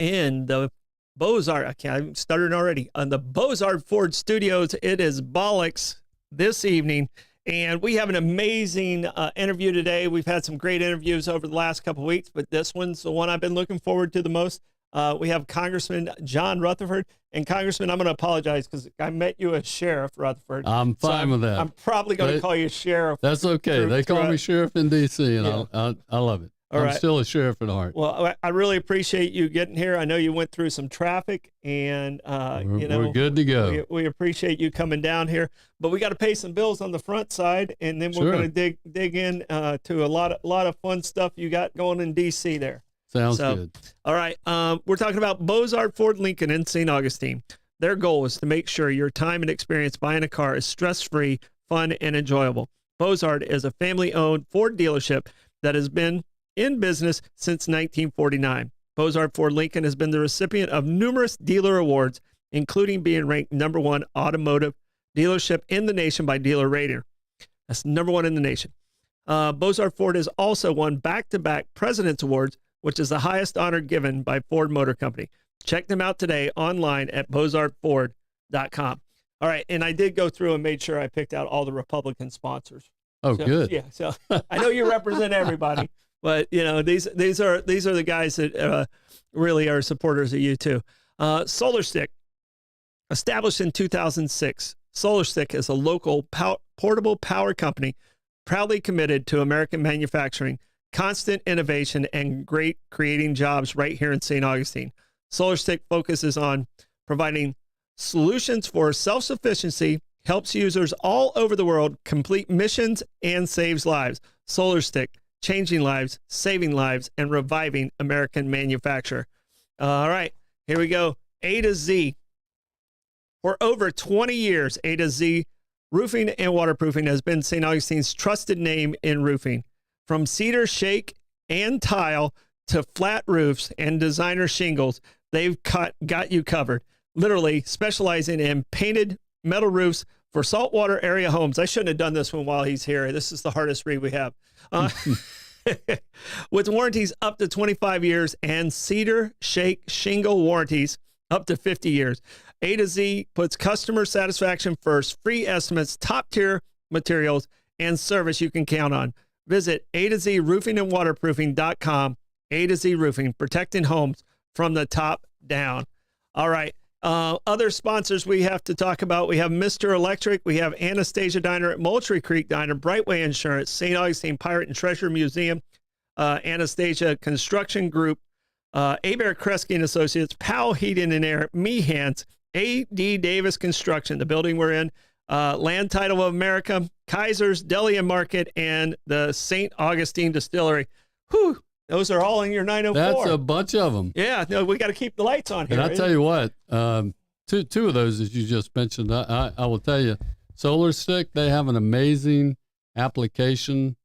in the I'm stuttering already, on the Bozard Ford Studios. It is Bollocks this evening, and we have an amazing interview today. We've had some great interviews over the last couple of weeks, but this one's the one I've been looking forward to the most. We have Congressman John Rutherford. And Congressman, I'm going to apologize because I met you as Sheriff Rutherford. I'm fine with that. I'm probably going to call you Sheriff. That's okay. They call me Sheriff in D.C., and I love it. I'm still a sheriff at heart. Well, I really appreciate you getting here. I know you went through some traffic, and we're good to go. We appreciate you coming down here, but we got to pay some bills on the front side, and then we're going to dig in to a lot of fun stuff you got going in D.C. there. Sounds good. All right, we're talking about Bozard Ford Lincoln in St. Augustine. Their goal is to make sure your time and experience buying a car is stress-free, fun, and enjoyable. Bozard is a family-owned Ford dealership that has been in business since 1949. Bozard Ford Lincoln has been the recipient of numerous dealer awards, including being ranked #1 automotive dealership in the nation by Dealer Rater. That's #1 in the nation. Bozard Ford has also won back-to-back President's Awards, which is the highest honor given by Ford Motor Company. Check them out today online at bozardford.com. All right, and I did go through and made sure I picked out all the Republican sponsors. Oh, good. Yeah, so I know you represent everybody. But, these are the guys that really are supporters of you, too. Solar Stick, established in 2006. Solar Stick is a local portable power company proudly committed to American manufacturing, constant innovation, and great creating jobs right here in St. Augustine. Solar Stick focuses on providing solutions for self-sufficiency, helps users all over the world complete missions, and saves lives. Solar Stick, changing lives, saving lives, and reviving American manufacture. All right, here we go. A to Z. For over 20 years, A to Z Roofing and Waterproofing has been St. Augustine's trusted name in roofing. From cedar, shake, and tile to flat roofs and designer shingles, they've got you covered. Literally specializing in painted metal roofs for saltwater area homes. I shouldn't have done this one while he's here. This is the hardest read we have. With warranties up to 25 years and cedar, shake, shingle warranties up to 50 years. A to Z puts customer satisfaction first. Free estimates, top-tier materials, and service you can count on. Visit A to Z Roofing and Waterproofing.com. A to Z Roofing, protecting homes from the top down. All right. Other sponsors we have to talk about. We have Mr. Electric. We have Anastasia Diner at Moultrie Creek Diner, Brightway Insurance, St. Augustine Pirate and Treasure Museum, Anastasia Construction Group, Abear Kresge and Associates, Powell Heating and Air, Mehans, A.D. Davis Construction, the building we're in, Land Title of America, Kaiser's Deli and Market, and the St. Augustine Distillery. Whew. Those are all in your 904. That's a bunch of them. Yeah, no, we got to keep the lights on here. And I'll tell you what, two of those, as you just mentioned, I will tell you, Solar Stick, they have an amazing application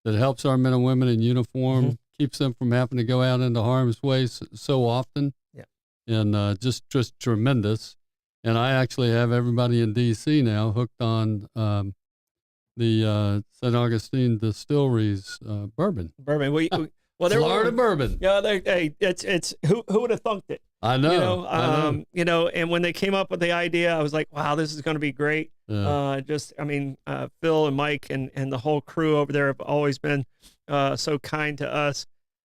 that helps our men and women in uniform, keeps them from having to go out into harm's way so often. Yeah. And just tremendous. And I actually have everybody in D.C. now hooked on the St. Augustine Distillery's bourbon. Bourbon. Well, Florida bourbon. Yeah, it's who would have thunked it? I know. And when they came up with the idea, I was like, wow, this is going to be great. Yeah. Phil and Mike and the whole crew over there have always been so kind to us.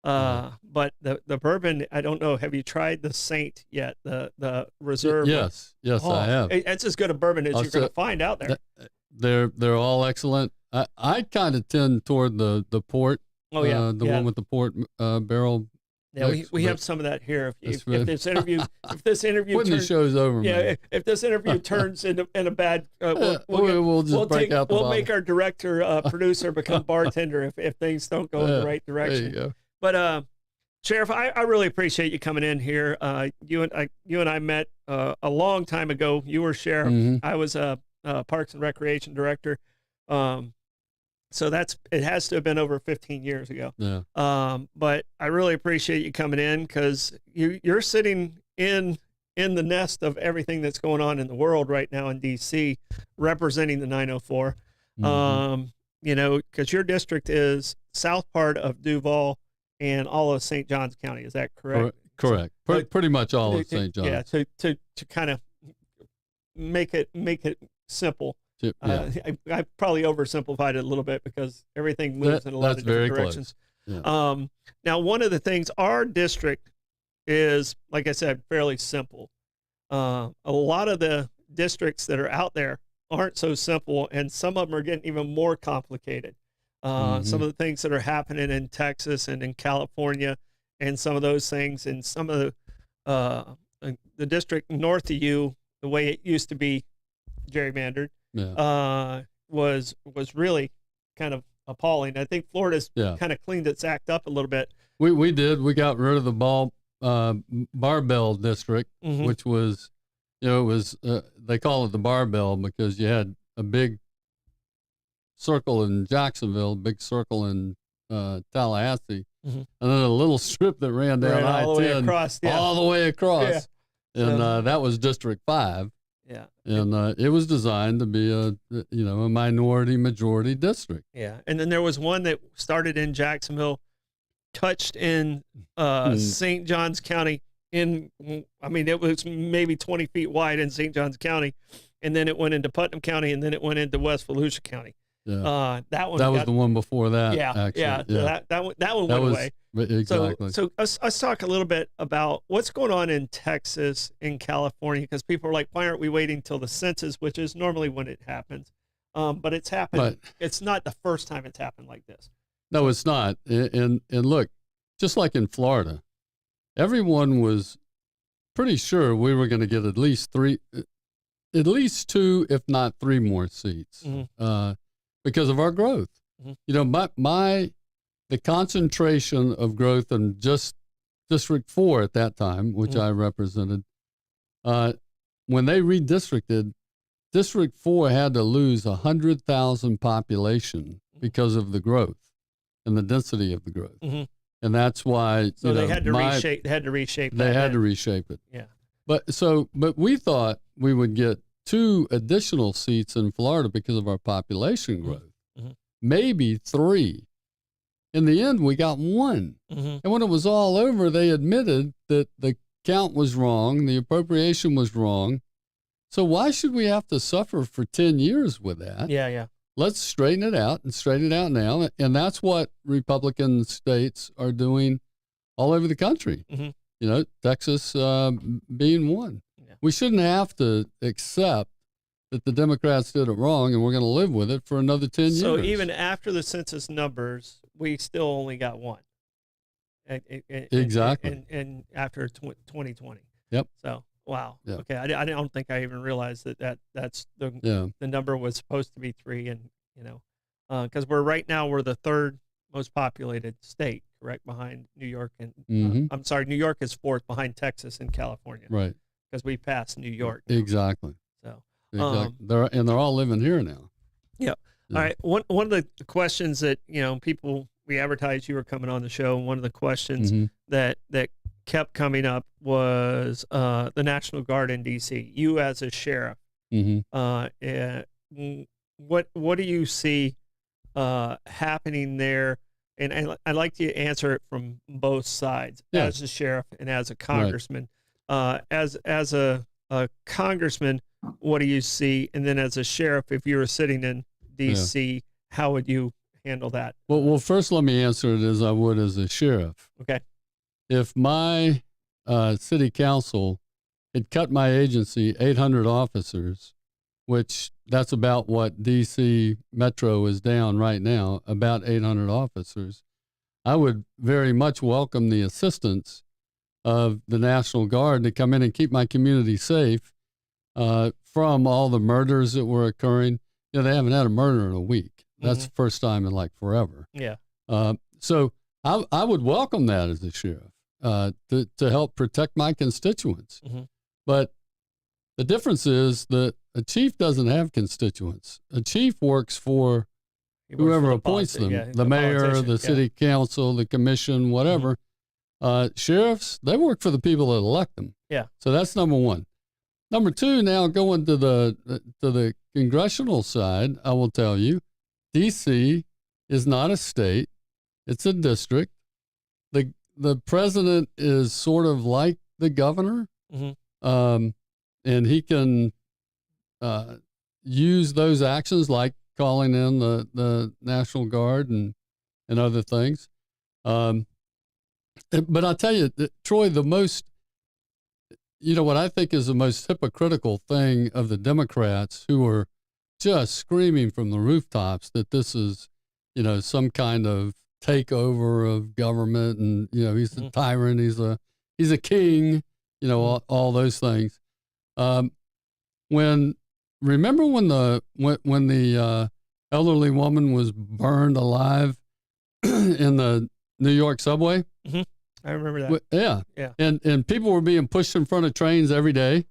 But the bourbon, I don't know. Have you tried the Saint yet? The reserve? Yes, I have. It's as good a bourbon as you're going to find out there. They're all excellent. I kind of tend toward the port. Oh yeah, one with the port barrel. Yeah, we have some of that here. If this interview turns, show's over. Yeah, if this interview turns in a bad, we'll just break out the bottle. We'll make our director, producer become bartender if things don't go in the right direction. There you go. But Sheriff, I really appreciate you coming in here. You and I met a long time ago. You were sheriff. Mm-hmm. I was a Parks and Recreation director. So it has to have been over 15 years ago. Yeah. But I really appreciate you coming in because you're sitting in the nest of everything that's going on in the world right now in D.C., representing the 904. Mm-hmm. Because your district is south part of Duval and all of St. Johns County. Is that correct? Correct. Pretty much all of St. John. Yeah. To kind of make it simple. Yeah. I probably oversimplified it a little bit because everything moves in a lot of different directions. Yeah. Now, one of the things, our district is, like I said, fairly simple. A lot of the districts that are out there aren't so simple, and some of them are getting even more complicated. Some of the things that are happening in Texas and in California, and some of those things, and some of the district north of you, the way it used to be gerrymandered, was really kind of appalling. I think Florida's kind of cleaned its act up a little bit. We did. We got rid of the barbell district, which was, it was they call it the barbell because you had a big circle in Jacksonville, big circle in Tallahassee, and then a little strip that ran down I-10 all the way across. Yeah. All the way across. Yeah. And that was District 5. Yeah. And it was designed to be a minority majority district. Yeah. And then there was one that started in Jacksonville, touched in St. Johns County. It was maybe 20 feet wide in St. Johns County, and then it went into Putnam County, and then it went into West Volusia County. Yeah. That was the one before that. Yeah. Actually. Yeah. That one went away. Exactly. So let's talk a little bit about what's going on in Texas, in California, because people are like, why aren't we waiting till the census, which is normally when it happens? But it's happened. Right. It's not the first time it's happened like this. No, it's not. And look, just like in Florida, everyone was pretty sure we were going to get at least two, if not three more seats, because of our growth. The concentration of growth in just District 4 at that time, which I represented, when they redistricted, District 4 had to lose 100,000 population because of the growth and the density of the growth. And that's why they had to reshape. They had to reshape. They had to reshape it. Yeah. But we thought we would get 2 additional seats in Florida because of our population growth, maybe 3. In the end, we got 1. And when it was all over, they admitted that the count was wrong, the appropriation was wrong. So why should we have to suffer for 10 years with that? Yeah. Let's straighten it out and straighten it out now. And that's what Republican states are doing all over the country. Texas being one. Yeah. We shouldn't have to accept that the Democrats did it wrong and we're going to live with it for another 10 years. So even after the census numbers, we still only got 1. Exactly. And after 2020. Yep. So, wow. Yep. Okay. I don't think I even realized that's the number was supposed to be 3. And, because right now we're the 3rd most populated state, correct? Behind New York and, I'm sorry, New York is 4th behind Texas and California. Right. Because we passed New York now. Exactly. So, they're all living here now. Yeah. All right. One of the questions that, people, we advertised you were coming on the show. And one of the questions that kept coming up was the National Guard in D.C. You as a sheriff, what do you see happening there? And I'd like you to answer it from both sides, as a sheriff and as a congressman. Right. As a congressman, what do you see? And then as a sheriff, if you were sitting in D.C., how would you handle that? Well, first let me answer it as I would as a sheriff. Okay. If my city council had cut my agency 800 officers, which that's about what D.C. Metro is down right now, about 800 officers, I would very much welcome the assistance of the National Guard to come in and keep my community safe from all the murders that were occurring. They haven't had a murder in a week. That's the first time in like forever. Yeah. So I would welcome that as a sheriff to help protect my constituents. But the difference is that a chief doesn't have constituents. A chief works for whoever appoints them, the mayor, the city council, the commission, whatever. Sheriffs, they work for the people that elect them. Yeah. So that's number one. Number two, now going to the congressional side, I will tell you, D.C. is not a state. It's a district. the president is sort of like the governor, and he can use those actions like calling in the National Guard and other things. But I'll tell you, Troy, what I think is the most hypocritical thing of the Democrats, who are just screaming from the rooftops that this is, some kind of takeover of government, and he's a tyrant, he's a king, all those things. Remember when the elderly woman was burned alive in the New York subway? I remember that. Yeah. And people were being pushed in front of trains every day.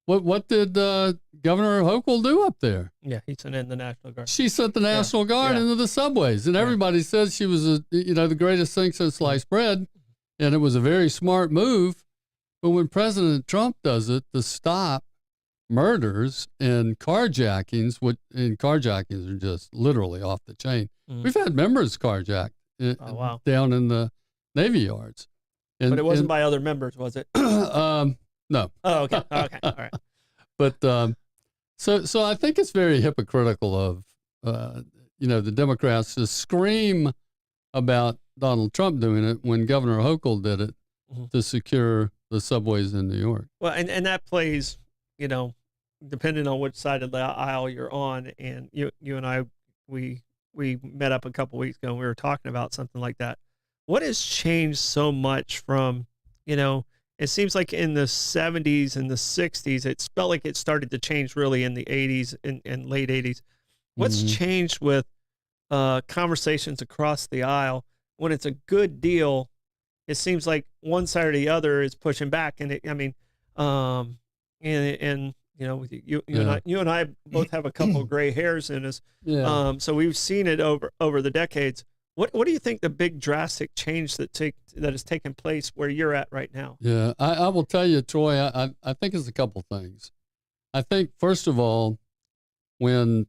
What did Governor Hochul do up there? Yeah, he sent in the National Guard. She sent the National Guard into the subways, and everybody says she was the greatest thing since sliced bread, and it was a very smart move. But when President Trump does it to stop murders and carjackings, and carjackings are just literally off the chain. We've had members carjacked down in the Navy Yards. But it wasn't by other members, was it? No. Oh, okay. Okay. All right. But so I think it's very hypocritical of the Democrats to scream about Donald Trump doing it when Governor Hochul did it to secure the subways in New York. Well, and that plays, depending on which side of the aisle you're on. And you and I, we met up a couple weeks ago and we were talking about something like that. What has changed so much from, it seems like in the 70s and the 60s, it felt like it started to change really in the 80s and late 80s. What's changed with conversations across the aisle? When it's a good deal, it seems like one side or the other is pushing back. And you and I both have a couple of gray hairs in us. Yeah. So we've seen it over the decades. What do you think the big drastic change that has taken place where you're at right now? Yeah, I will tell you, Troy, I think it's a couple things. I think, first of all, when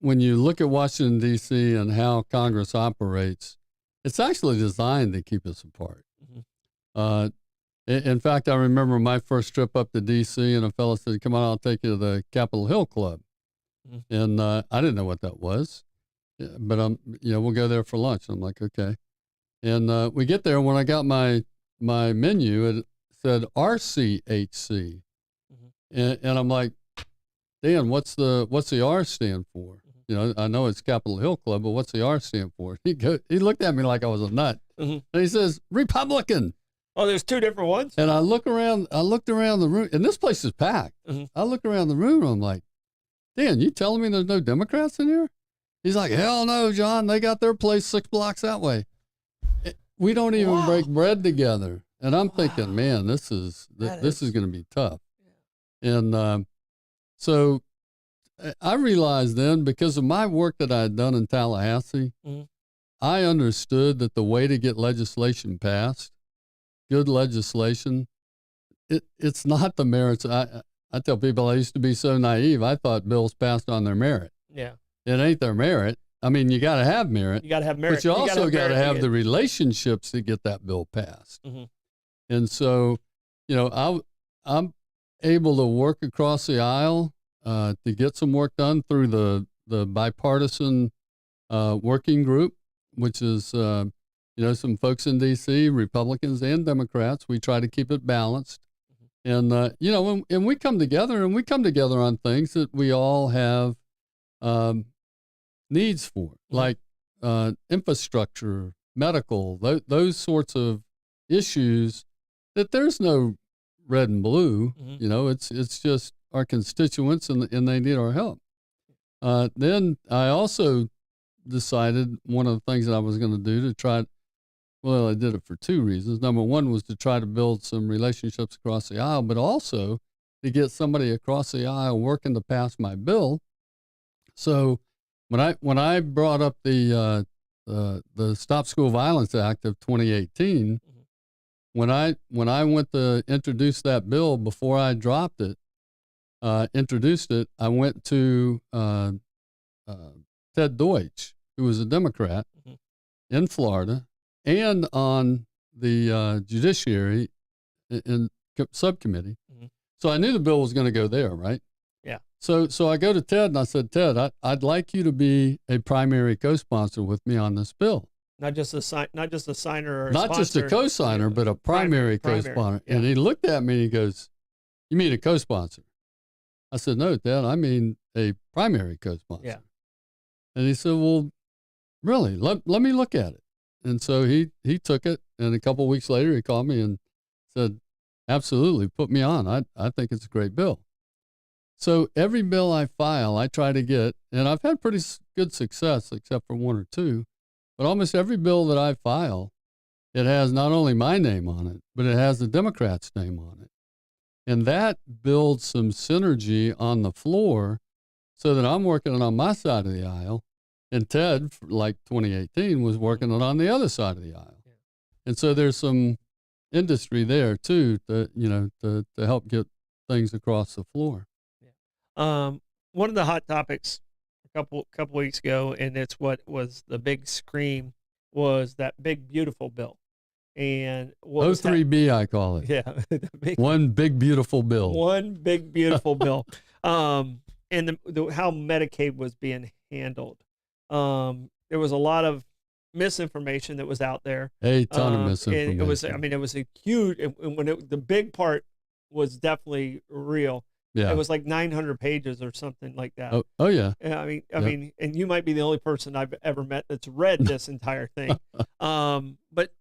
you look at Washington, D.C. and how Congress operates, it's actually designed to keep us apart. In fact, I remember my first trip up to D.C. and a fellow said, "Come on, I'll take you to the Capitol Hill Club." And I didn't know what that was. Yeah, but we'll go there for lunch. I'm like, okay. And we get there. When I got my menu, it said RCHC, and I'm like, Dan, what's the R stand for? I know it's Capitol Hill Club, but what's the R stand for? He looked at me like I was a nut, and he says Republican. Oh, there's two different ones. And I looked around the room, and this place is packed. I look around the room, and I'm like, Dan, you telling me there's no Democrats in here? He's like, hell no, John. They got their place 6 blocks that way. We don't even break bread together. And I'm thinking, man, this is going to be tough. Yeah. And so I realized then, because of my work that I had done in Tallahassee, I understood that the way to get legislation passed, good legislation, it's not the merits. I tell people I used to be so naive. I thought bills passed on their merit. Yeah. It ain't their merit. I mean, you got to have merit. You got to have merit. But you also got to have the relationships to get that bill passed. And so, I'm able to work across the aisle to get some work done through the bipartisan working group, which is, some folks in D.C., Republicans and Democrats. We try to keep it balanced. And, and we come together on things that we all have needs for, like infrastructure, medical, those sorts of issues that there's no red and blue. It's just our constituents and they need our help. Then I also decided one of the things that I was going to do I did it for two reasons. Number one was to try to build some relationships across the aisle, but also to get somebody across the aisle working to pass my bill. So when I brought up the Stop School Violence Act of 2018, when I went to introduce that bill, before I dropped it, introduced it, I went to Ted Deutsch, who was a Democrat in Florida, and on the judiciary in subcommittee. Mm-hmm. So I knew the bill was going to go there, right? Yeah. So I go to Ted and I said, Ted, I'd like you to be a primary co-sponsor with me on this bill. Not just a signer or a not sponsor, just a co-signer, but a primary co-sponsor. Yeah. And he looked at me and he goes, "You mean a co-sponsor?" I said, "No, Ted, I mean a primary co-sponsor." Yeah. And he said, "Well, really? Let me look at it." And so he took it, and a couple of weeks later he called me and said, "Absolutely, put me on. I think it's a great bill." So every bill I file, I try to get, and I've had pretty good success except for one or two, but almost every bill that I file, it has not only my name on it, but it has the Democrats' name on it. And that builds some synergy on the floor so that I'm working on my side of the aisle, and Ted, like 2018, was working on the other side of the aisle. Yeah. And so there's some industry there too to help get things across the floor. One of the hot topics a couple weeks ago, and it's what was the big scream, was that big beautiful bill. And what 03B, I call it. Yeah, one big beautiful bill. One big beautiful bill. And how Medicaid was being handled. There was a lot of misinformation that was out there. A ton of misinformation. And it was a huge. And when the big part was definitely real. Yeah. It was like 900 pages or something like that. Oh yeah. I mean, and you might be the only person I've ever met that's read this entire thing. But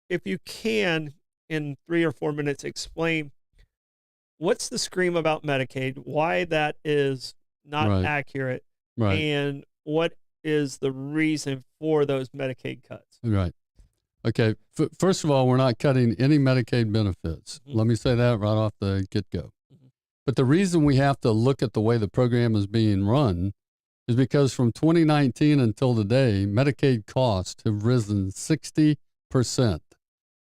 if you can, in 3 or 4 minutes, explain what's the scream about Medicaid, why that is not accurate, and what is the reason for those Medicaid cuts. Right. Okay. First of all, we're not cutting any Medicaid benefits. Mm-hmm. Let me say that right off the get-go. But the reason we have to look at the way the program is being run is because from 2019 until today, Medicaid costs have risen 60%.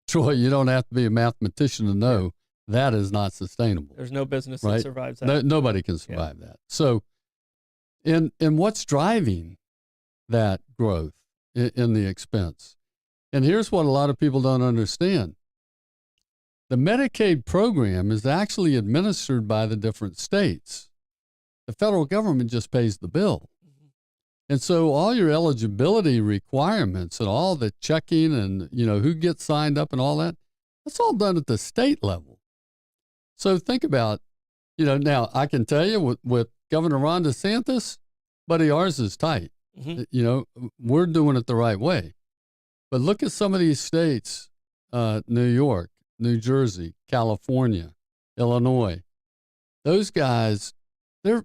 Troy, you don't have to be a mathematician to know that is not sustainable. There's no business that survives that. Nobody can survive that. So, and what's driving that growth in the expense? And here's what a lot of people don't understand. The Medicaid program is actually administered by the different states. The federal government just pays the bill. Mm-hmm. And so all your eligibility requirements and all the checking and, who gets signed up and all that, that's all done at the state level. So think about, now I can tell you with Governor Ron DeSantis, buddy, ours is tight. Mm-hmm. We're doing it the right way. But look at some of these states, New York, New Jersey, California, Illinois. Those guys, they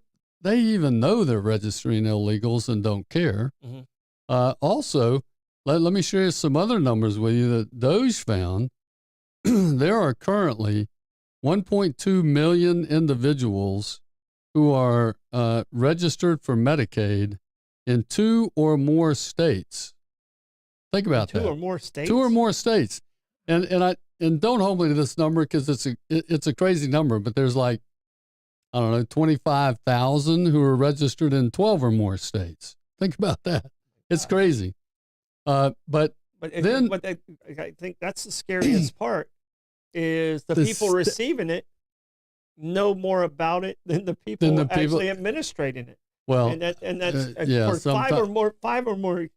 even know they're registering illegals and don't care. Mm-hmm. Also, let me share some other numbers with you that DOJ found. There are currently 1.2 million individuals who are registered for Medicaid in 2 or more states. Think about that. 2 or more states? 2 or more states. And don't hold me to this number because it's a crazy number, but there's 25,000 who are registered in 12 or more states. Think about that. It's crazy. But I think that's the scariest part is the people receiving it know more about it than the people actually administrating it. Well, and that's for 5 or more.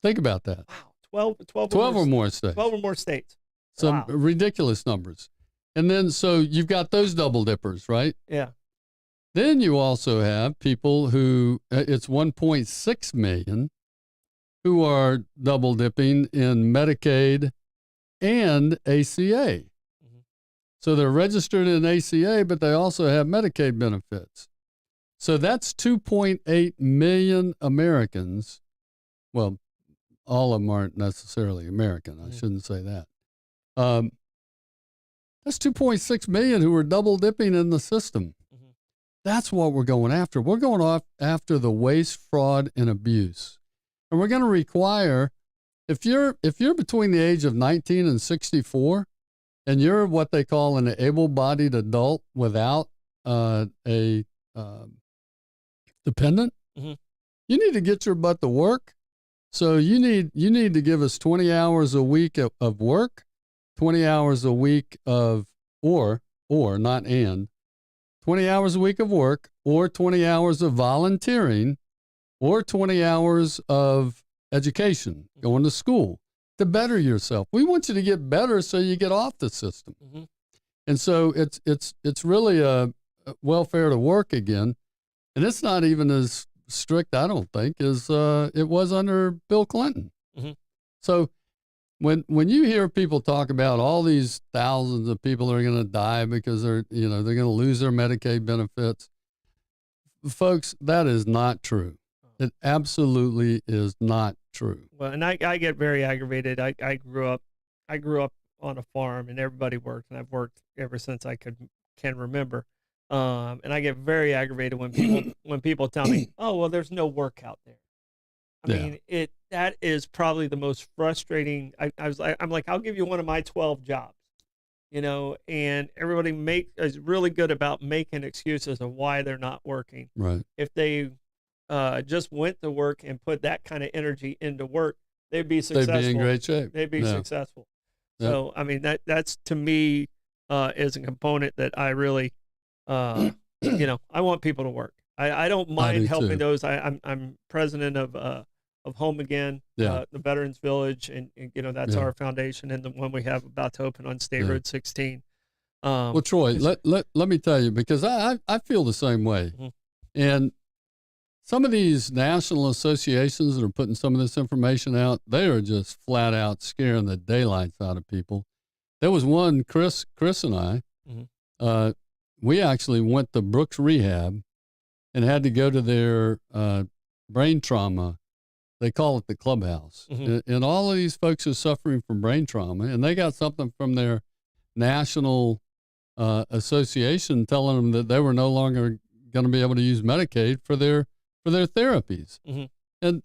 Think about that. Wow. 12 or more states. 12 or more states. Some ridiculous numbers. And then, so you've got those double dippers, right? Yeah. Then you also have people who, it's 1.6 million who are double dipping in Medicaid and ACA. Mm-hmm. So they're registered in ACA, but they also have Medicaid benefits. So that's 2.8 million Americans. Well, all of them aren't necessarily American. I shouldn't say that. That's 2.6 million who are double dipping in the system. Mm-hmm. That's what we're going after. We're going after the waste, fraud, and abuse. And we're going to require, if you're between the age of 19 and 64, and you're what they call an able-bodied adult without a dependent, mm-hmm. you need to get your butt to work So you need to give us 20 hours a week of work, 20 hours a week of or not and 20 hours a week of work, or 20 hours of volunteering, or 20 hours of education, going to school to better yourself. We want you to get better so you get off the system. Mm-hmm. And so it's really a welfare to work again. And it's not even as strict, I don't think, as it was under Bill Clinton. Mm-hmm. So when you hear people talk about all these thousands of people are going to die because they're going to lose their Medicaid benefits, folks, that is not true. It absolutely is not true. Well, and I get very aggravated. I grew up on a farm, and everybody worked, and I've worked ever since I can remember. And I get very aggravated when people tell me, "Oh, well, there's no work out there." I mean, that is probably the most frustrating. I'm like, I'll give you one of my 12 jobs, and everybody is really good about making excuses of why they're not working. Right. If they just went to work and put that kind of energy into work, they'd be successful. They'd be in great shape. They'd be successful. So, I mean, that's to me is a component that I really, I want people to work. I don't mind helping those. I'm president of Home Again, the Veterans Village, and that's our foundation, and the one we have about to open on State Road 16. Well, Troy, let me tell you, because I feel the same way. Mm-hmm. And some of these national associations that are putting some of this information out, they are just flat out scaring the daylights out of people. There was one, Chris and I, mm-hmm. We actually went to Brooks Rehab and had to go to their brain trauma. They call it the clubhouse. Mm-hmm. And all of these folks are suffering from brain trauma, and they got something from their national association telling them that they were no longer going to be able to use Medicaid for their therapies. Mm-hmm. And,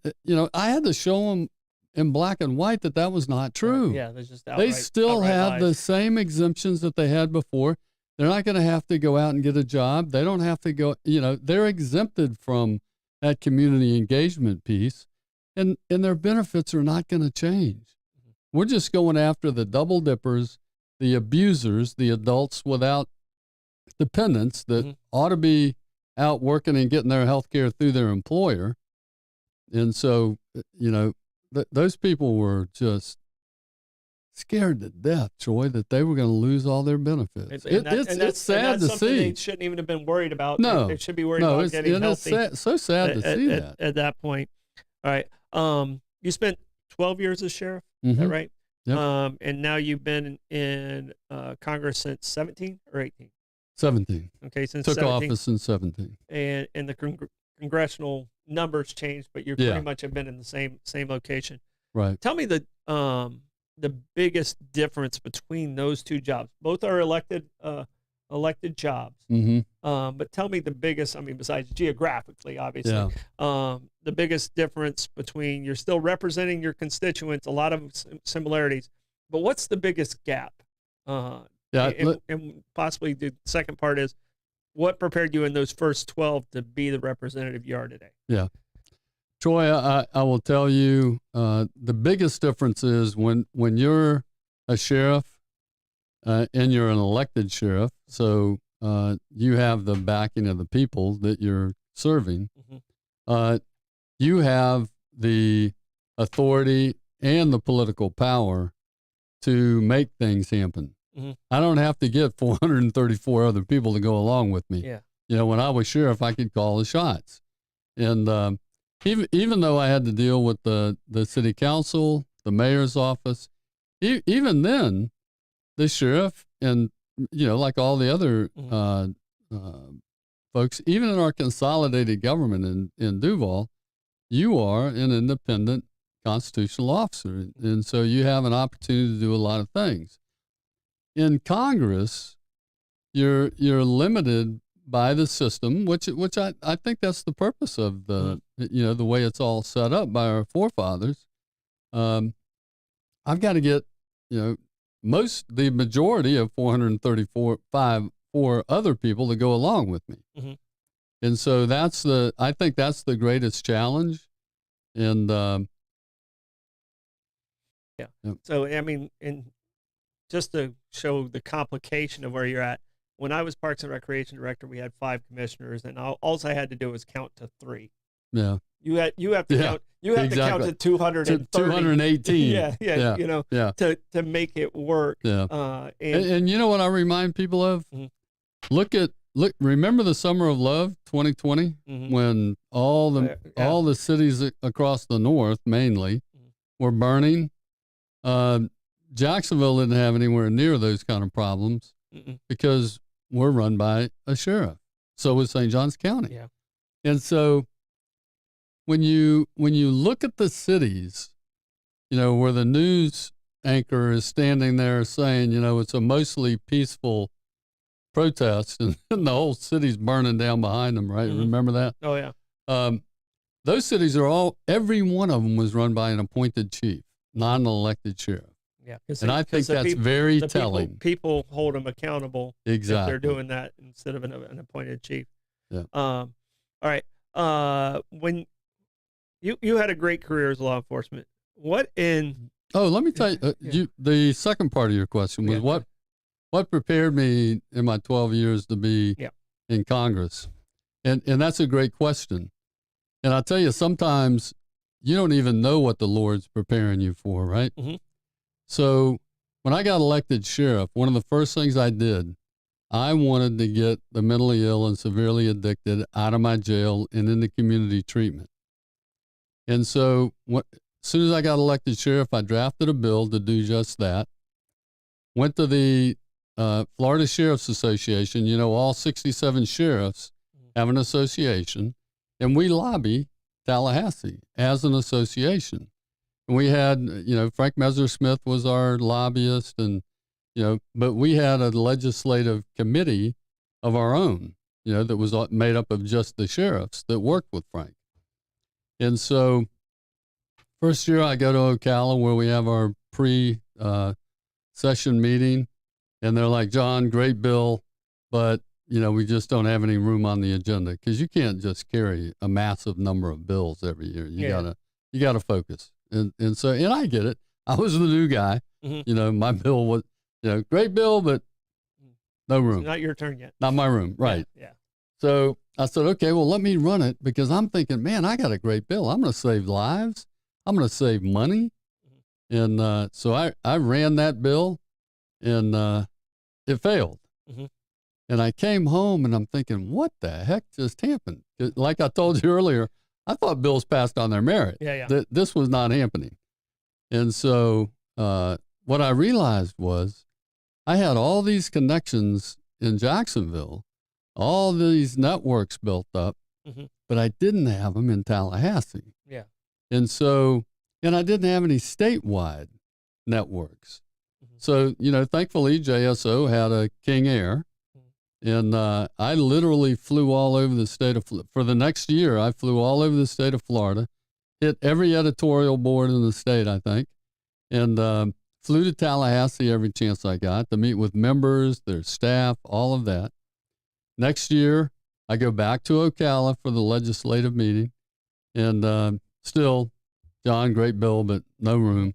I had to show them in black and white that was not true. Yeah, there's just they still have the same exemptions that they had before. They're not going to have to go out and get a job. They don't have to go, they're exempted from that community engagement piece, and their benefits are not going to change. Mm-hmm. We're just going after the double dippers, the abusers, the adults without dependents that mm-hmm. ought to be out working and getting their health care through their employer. And so, those people were just scared to death, Troy, that they were going to lose all their benefits. It's sad to see. They shouldn't even have been worried about. No. They should be worried about getting healthy. It's so sad to see that. At that point. All right. You spent 12 years as sheriff, mm-hmm. is that right? Yep. And now you've been in Congress since 17 or 18? 17. Okay, since Took 17. office in 17. And the congressional numbers changed, but you pretty much have been in the same location. Right. Tell me the biggest difference between those two jobs. Both are elected jobs. Mm-hmm. But tell me the biggest, besides geographically, obviously, the biggest difference between, you're still representing your constituents, a lot of similarities, but what's the biggest gap? And possibly the second part is, what prepared you in those first 12 to be the representative you are today? Yeah. Troy, I will tell you, the biggest difference is when you're a sheriff and you're an elected sheriff, so you have the backing of the people that you're serving, mm-hmm. You have the authority and the political power to make things happen. Mm-hmm. I don't have to get 434 other people to go along with me. Yeah. When I was sheriff, I could call the shots. And even though I had to deal with the city council, the mayor's office, even then, the sheriff and, like all the other mm-hmm. Folks, even in our consolidated government in Duval, you are an independent constitutional officer. And so you have an opportunity to do a lot of things. In Congress, you're limited by the system, which I think that's the purpose of the the way it's all set up by our forefathers. I've got to get the majority of 434 other people to go along with me, mm-hmm. and so I think that's the greatest challenge, and Yeah. Yep. So, I mean, and just to show the complication of where you're at, when I was Parks and Recreation Director, we had 5 commissioners, and all I had to do was count to 3. Yeah. You have to count. You have to count to 230. 218. Yeah. To make it work. Yeah. And And you know what I remind people of? Mhm. Remember the Summer of Love 2020 when all the cities across the north mainly were burning. Jacksonville didn't have anywhere near those kind of problems because we're run by a sheriff. So was St. Johns County. Yeah. And so when you look at the cities, where the news anchor is standing there saying, it's a mostly peaceful protest and the whole city's burning down behind them, right? Remember that? Oh, yeah. Those cities every one of them was run by an appointed chief, not an elected sheriff. Yeah. And I think that's very telling. People hold them accountable exactly. if they're doing that instead of an appointed chief. Yeah. All right. When you had a great career as law enforcement, what in... Oh, let me tell you, the second part of your question was what prepared me in my 12 years to be in Congress? And that's a great question. And I'll tell you, sometimes you don't even know what the Lord's preparing you for, right? So when I got elected sheriff, one of the first things I did, I wanted to get the mentally ill and severely addicted out of my jail and into community treatment. And so as soon as I got elected sheriff, I drafted a bill to do just that. Went to the Florida Sheriff's Association. All 67 sheriffs have an association, and we lobby Tallahassee as an association. And we had, Frank Messersmith was our lobbyist, and, but we had a legislative committee of our own, that was made up of just the sheriffs that worked with Frank. And so first year I go to Ocala where we have our pre-session meeting, and they're like, John, great bill, but, we just don't have any room on the agenda because you can't just carry a massive number of bills every year. You gotta focus. And so I get it. I was the new guy. My bill was, great bill, but no room. It's not your turn yet. Not my room. Right. Yeah. So I said, okay, well, let me run it because I'm thinking, man, I got a great bill. I'm going to save lives. I'm going to save money. And so I ran that bill, and it failed. And I came home, and I'm thinking, what the heck just happened? Like I told you earlier, I thought bills passed on their merit. This was not happening. And so what I realized was I had all these connections in Jacksonville, all these networks built up, but I didn't have them in Tallahassee. Yeah. And so, and I didn't have any statewide networks. So, thankfully JSO had a King Air, and I literally flew all over the state of Florida. For the next year, I flew all over the state of Florida, hit every editorial board in the state, I think, and flew to Tallahassee every chance I got to meet with members, their staff, all of that. Next year, I go back to Ocala for the legislative meeting, and still, John, great bill, but no room.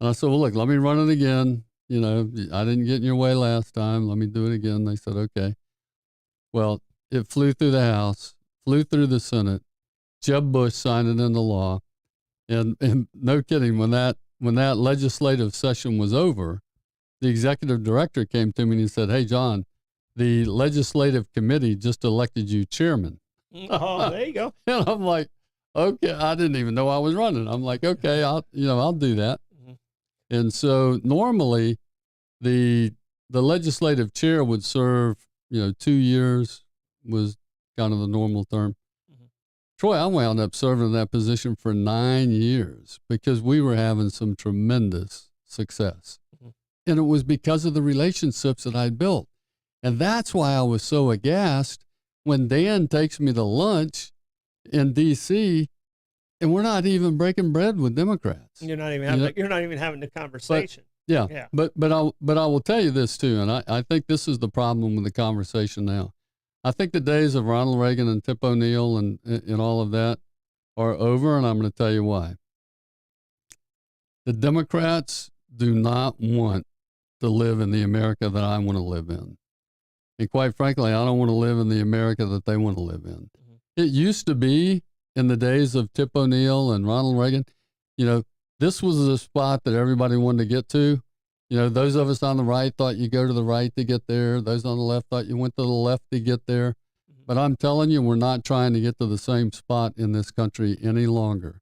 And I said, well, look, let me run it again. I didn't get in your way last time. Let me do it again. They said, okay. Well, it flew through the House, flew through the Senate. Jeb Bush signed it into law. And no kidding, when that legislative session was over, the executive director came to me and he said, hey, John, the legislative committee just elected you chairman. Oh, there you go. And I'm like, okay, I didn't even know I was running. I'm like, okay, I'll do that. And so normally the legislative chair would serve, 2 years was kind of the normal term. Troy, I wound up serving in that position for 9 years because we were having some tremendous success. And it was because of the relationships that I'd built. And that's why I was so aghast when Dan takes me to lunch in D.C., and we're not even breaking bread with Democrats. You're not even having the conversation. But I will tell you this too, and I think this is the problem with the conversation now. I think the days of Ronald Reagan and Tip O'Neill and all of that are over, and I'm going to tell you why. The Democrats do not want to live in the America that I want to live in. And quite frankly, I don't want to live in the America that they want to live in. Mm-hmm. It used to be in the days of Tip O'Neill and Ronald Reagan, this was the spot that everybody wanted to get to. Those of us on the right thought you go to the right to get there. Those on the left thought you went to the left to get there. Mm-hmm. But I'm telling you, we're not trying to get to the same spot in this country any longer.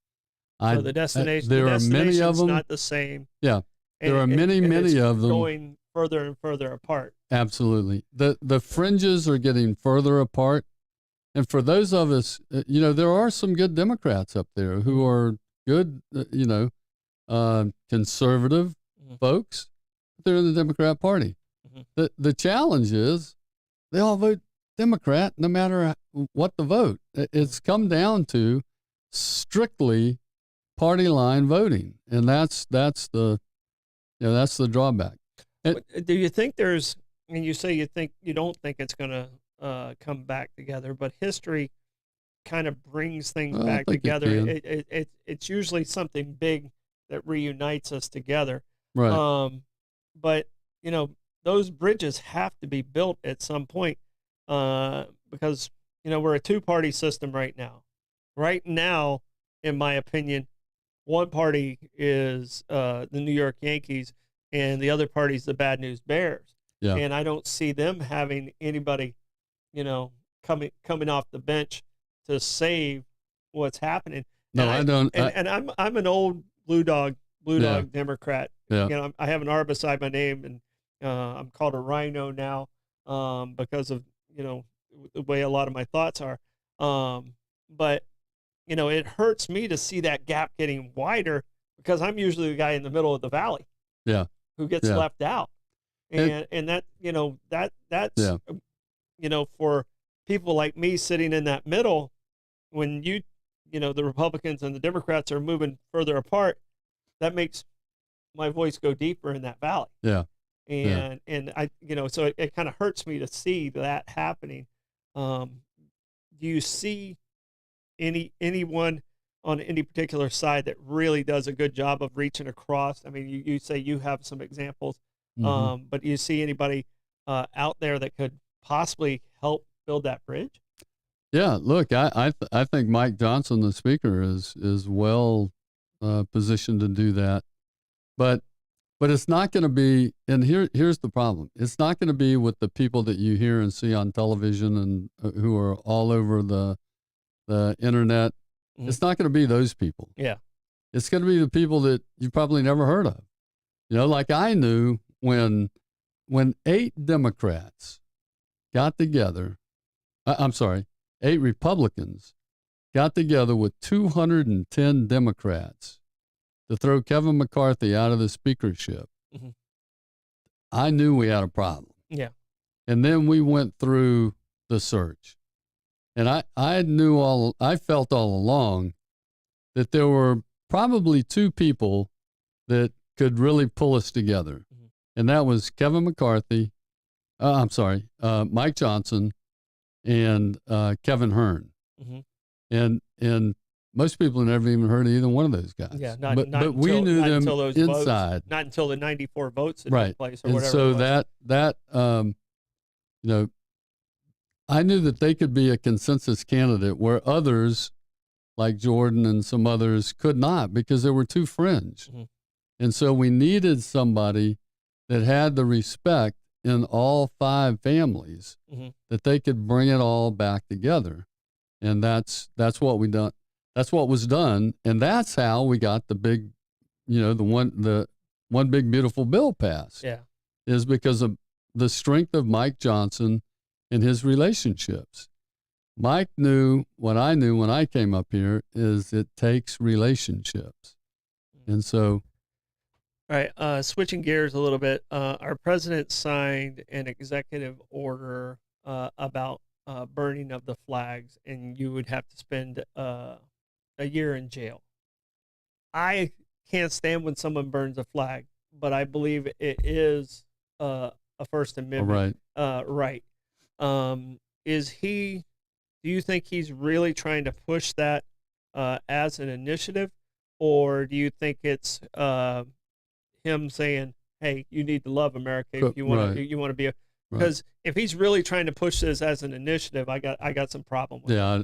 So the destination, there are many of them. Not the same. Yeah, there are many of them going further and further apart. Absolutely, the fringes are getting further apart, and for those of us, there are some good Democrats up there who are good, conservative mm-hmm. folks. They're in the Democrat Party. Mm-hmm. The challenge is they all vote Democrat no matter what the vote. It's come down to strictly party line voting, and that's the drawback. Do you think there's? I mean, you say you don't think it's going to come back together, but history kind of brings things back together. It's usually something big that reunites us together. Right. But those bridges have to be built at some point because we're a two-party system right now. Right now, in my opinion, one party is the New York Yankees, and the other party is the Bad News Bears. Yeah. And I don't see them having anybody, coming off the bench to save what's happening. No, I don't. And I'm an old blue dog Democrat. Yeah. I have an R beside my name, and I'm called a rhino now because of the way a lot of my thoughts are. But it hurts me to see that gap getting wider because I'm usually the guy in the middle of the valley. Yeah. Who gets left out. And that, that's, for people like me sitting in that middle, when the Republicans and the Democrats are moving further apart, that makes my voice go deeper in that valley. Yeah. And I, so it kind of hurts me to see that happening. Do you see anyone on any particular side that really does a good job of reaching across? I mean, you say you have some examples, mm-hmm. But do you see anybody out there that could possibly help build that bridge? Yeah, look, I think Mike Johnson, the speaker, is well positioned to do that, but it's not going to be. And here's the problem: it's not going to be with the people that you hear and see on television and who are all over the internet. Mm-hmm. It's not going to be those people. Yeah. It's going to be the people that you've probably never heard of. Like I knew when 8 Democrats got together, 8 Republicans got together with 210 Democrats to throw Kevin McCarthy out of the speakership. Mm-hmm. I knew we had a problem. Yeah. And then we went through the search. And I felt all along that there were probably 2 people that could really pull us together. Mm-hmm. And that was Kevin McCarthy, Mike Johnson, and Kevin Hearn. Mm-hmm. And most people never even heard of either one of those guys. Yeah, but we knew them inside. Not until the 94 votes in right. place or and whatever. So that I knew that they could be a consensus candidate where others, like Jordan and some others, could not because they were too fringe. Mm-hmm. And so we needed somebody that had the respect in all 5 families mm-hmm. that they could bring it all back together. And that's what we done. That's what was done. And that's how we got the big, the one big beautiful bill passed. Yeah. Is because of the strength of Mike Johnson and his relationships. Mike knew what I knew when I came up here is it takes relationships. And so. All right. Switching gears a little bit. Our president signed an executive order about burning of the flags, and you would have to spend a year in jail. I can't stand when someone burns a flag, but I believe it is a First Amendment right. Do you think he's really trying to push that as an initiative, or do you think it's him saying, "Hey, you need to love America if you want to. You want to be a." Because if he's really trying to push this as an initiative, I got some problem with it. Yeah,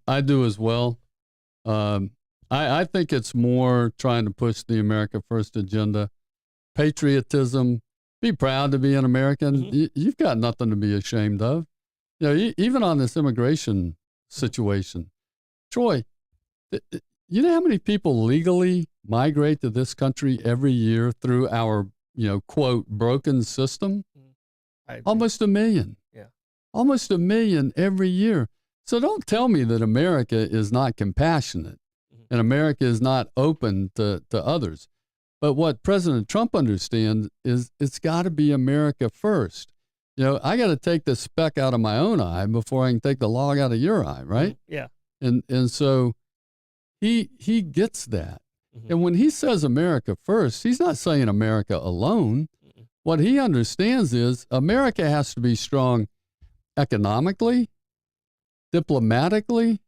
I do as well. I think it's more trying to push the America First agenda, patriotism. Be proud to be an American. Mm-hmm. You've got nothing to be ashamed of. You know, even on this immigration situation, Troy, you know how many people legally migrate to this country every year through our, quote, broken system? Almost 1 million. Yeah. Almost 1 million every year. So don't tell me that America is not compassionate and America is not open to others. But what President Trump understands is it's got to be America first. I got to take the speck out of my own eye before I can take the log out of your eye, right? Yeah. And so he gets that. Mm-hmm. And when he says America first, he's not saying America alone. Mm-hmm. What he understands is America has to be strong economically, diplomatically,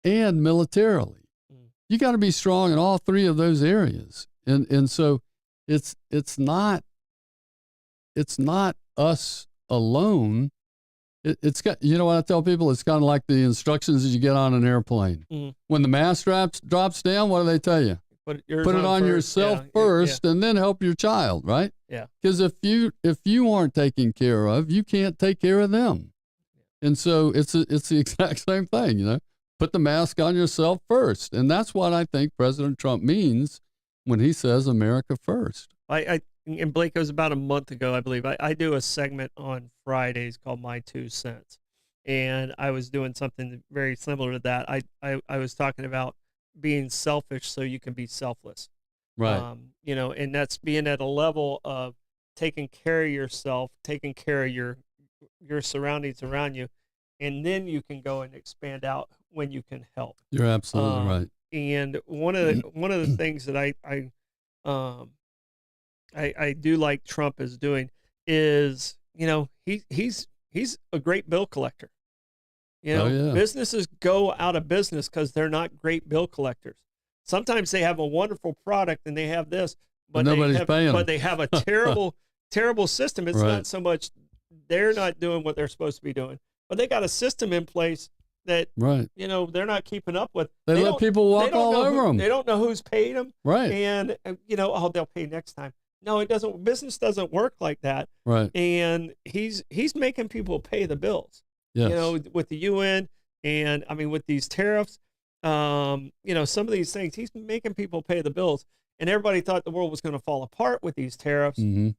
and militarily. Mm-hmm. You got to be strong in all three of those areas. And so it's not us alone. It's got, what I tell people, it's kind of like the instructions that you get on an airplane. Mm-hmm. When the mask drops down, what do they tell you? Put it on yourself first, and then help your child, right? Yeah. Because if you aren't taken care of, you can't take care of them. And so it's the exact same thing, Put the mask on yourself first. And that's what I think President Trump means when he says America first. And Blake, it was about a month ago, I believe. I do a segment on Fridays called My 2 Cents. And I was doing something very similar to that. I was talking about being selfish so you can be selfless. Right. And that's being at a level of taking care of yourself, taking care of your surroundings around you, and then you can go and expand out when you can help. You're absolutely right. And one of the things that I do like Trump is doing is, he's a great bill collector. Businesses go out of business because they're not great bill collectors. Sometimes they have a wonderful product and they have this, but nobody's paying them. But they have a terrible system. It's not so much they're not doing what they're supposed to be doing, but they got a system in place that they're not keeping up with. They let people walk all over them. They don't know who's paid them. Right. And they'll pay next time. No, it doesn't. Business doesn't work like that. Right. And he's making people pay the bills. Yes. With the UN and with these tariffs, some of these things, he's making people pay the bills. And everybody thought the world was going to fall apart with these tariffs. Mm-hmm.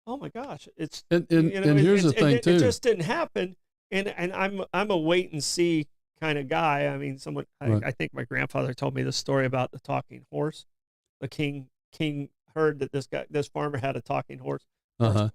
Oh my gosh, it's and here's the thing too. It just didn't happen. And I'm a wait and see kind of guy. I think my grandfather told me the story about the talking horse. The king heard that this farmer had a talking horse.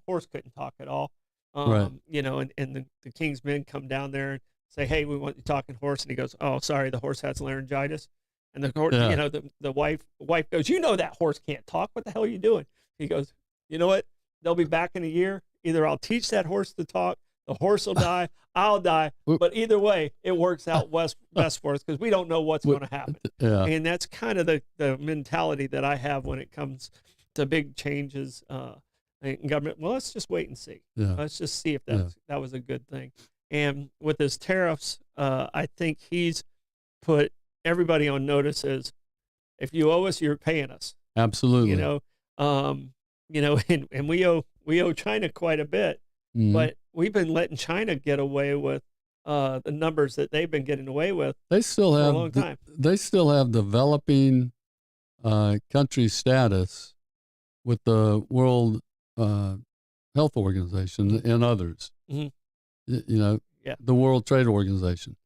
Horse couldn't talk at all. And the king's men come down there and say, "Hey, we want the talking horse." And he goes, "Oh, sorry, the horse has laryngitis." And the horse, the wife goes, "That horse can't talk. What the hell are you doing?" He goes, "You know what? They'll be back in a year. Either I'll teach that horse to talk, the horse will die, I'll die. But either way, it works out best for us because we don't know what's going to happen." Yeah. And that's kind of the mentality that I have when it comes to big changes in government. Well, let's just wait and see. Yeah. Let's just see if that was a good thing. And with his tariffs, I think he's put everybody on notice as, if you owe us, you're paying us. Absolutely. And we owe China quite a bit, but we've been letting China get away with the numbers that they've been getting away with. They still have for a long time. They still have developing country status with the World Health Organization and others. Mm-hmm. The World Trade Organization.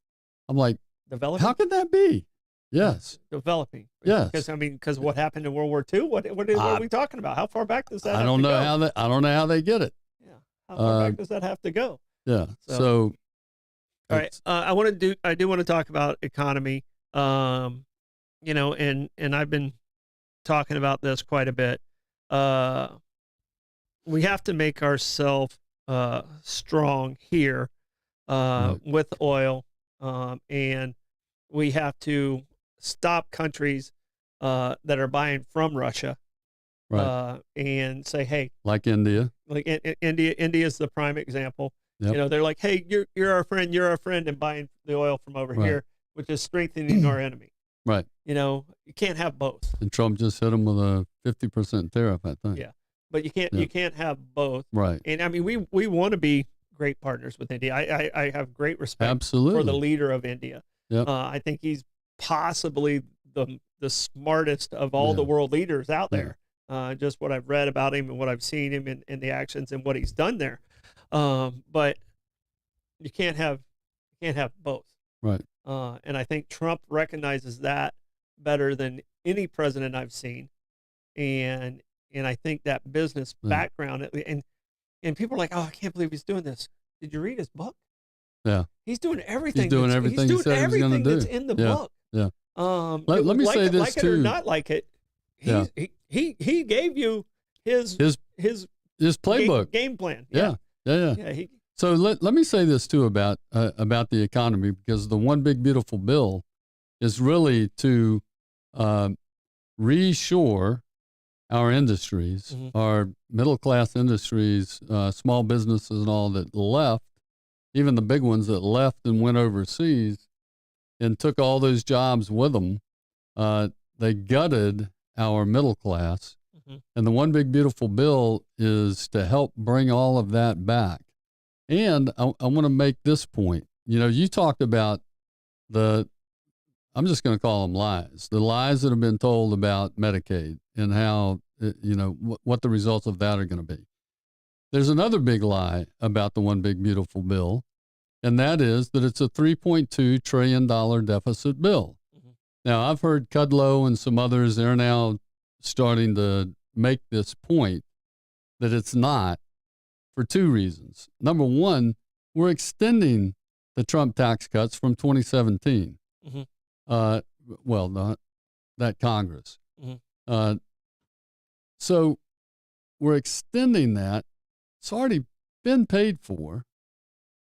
I'm like, developing? How could that be? Yes. Developing. Yes. Because what happened in World War II? What are we talking about? How far back does that I don't know how they get it. Yeah. How far back does that have to go? Yeah. So all right. I do want to talk about economy. And I've been talking about this quite a bit. We have to make ourselves strong here with oil, and we have to stop countries that are buying from Russia, Right. and say, hey, Like India. like India is the prime example. Yep. You know, they're like, hey, you're our friend, and buying the oil from over Right. here, which is strengthening our enemy. Right. You know, you can't have both. And Trump just hit him with a 50% tariff, I think. Yeah, but you Yeah. can't have both. Right. And I mean, we want to be great partners with India. I have great respect Absolutely. for the leader of India. Yep. I think he's possibly the smartest of all the Yeah. world leaders out there. Just what I've read about him and what I've seen him in the actions and what he's done there. But you can't have both. Right. And I think Trump recognizes that better than any president I've seen. And I think that business Yeah. background, and people are like, oh, I can't believe he's doing this. Did you read his book? Yeah. He's doing everything. He's doing everything he said he was gonna do. That's in the Yeah. book. Yeah. Let me say this like it too. or not like it. Yeah. He gave you his playbook. game plan. Yeah. Yeah. So let me say this too about the economy, because the one big beautiful bill is really to reshore our industries, Mhm. our middle class industries, small businesses and all that left, even the big ones that left and went overseas and took all those jobs with them. They gutted our middle class. Mhm. And the one big beautiful bill is to help bring all of that back. And I want to make this point. You know, you talked about I'm just going to call them lies, the lies that have been told about Medicaid and how, what the results of that are going to be. There's another big lie about the one big beautiful bill, and that is that it's a $3.2 trillion deficit bill. Mhm. Now, I've heard Kudlow and some others, they're now starting to make this point that it's not, for two reasons. Number one, we're extending the Trump tax cuts from 2017. Mhm. Well, not that Congress. Mhm. So we're extending that. It's already been paid for.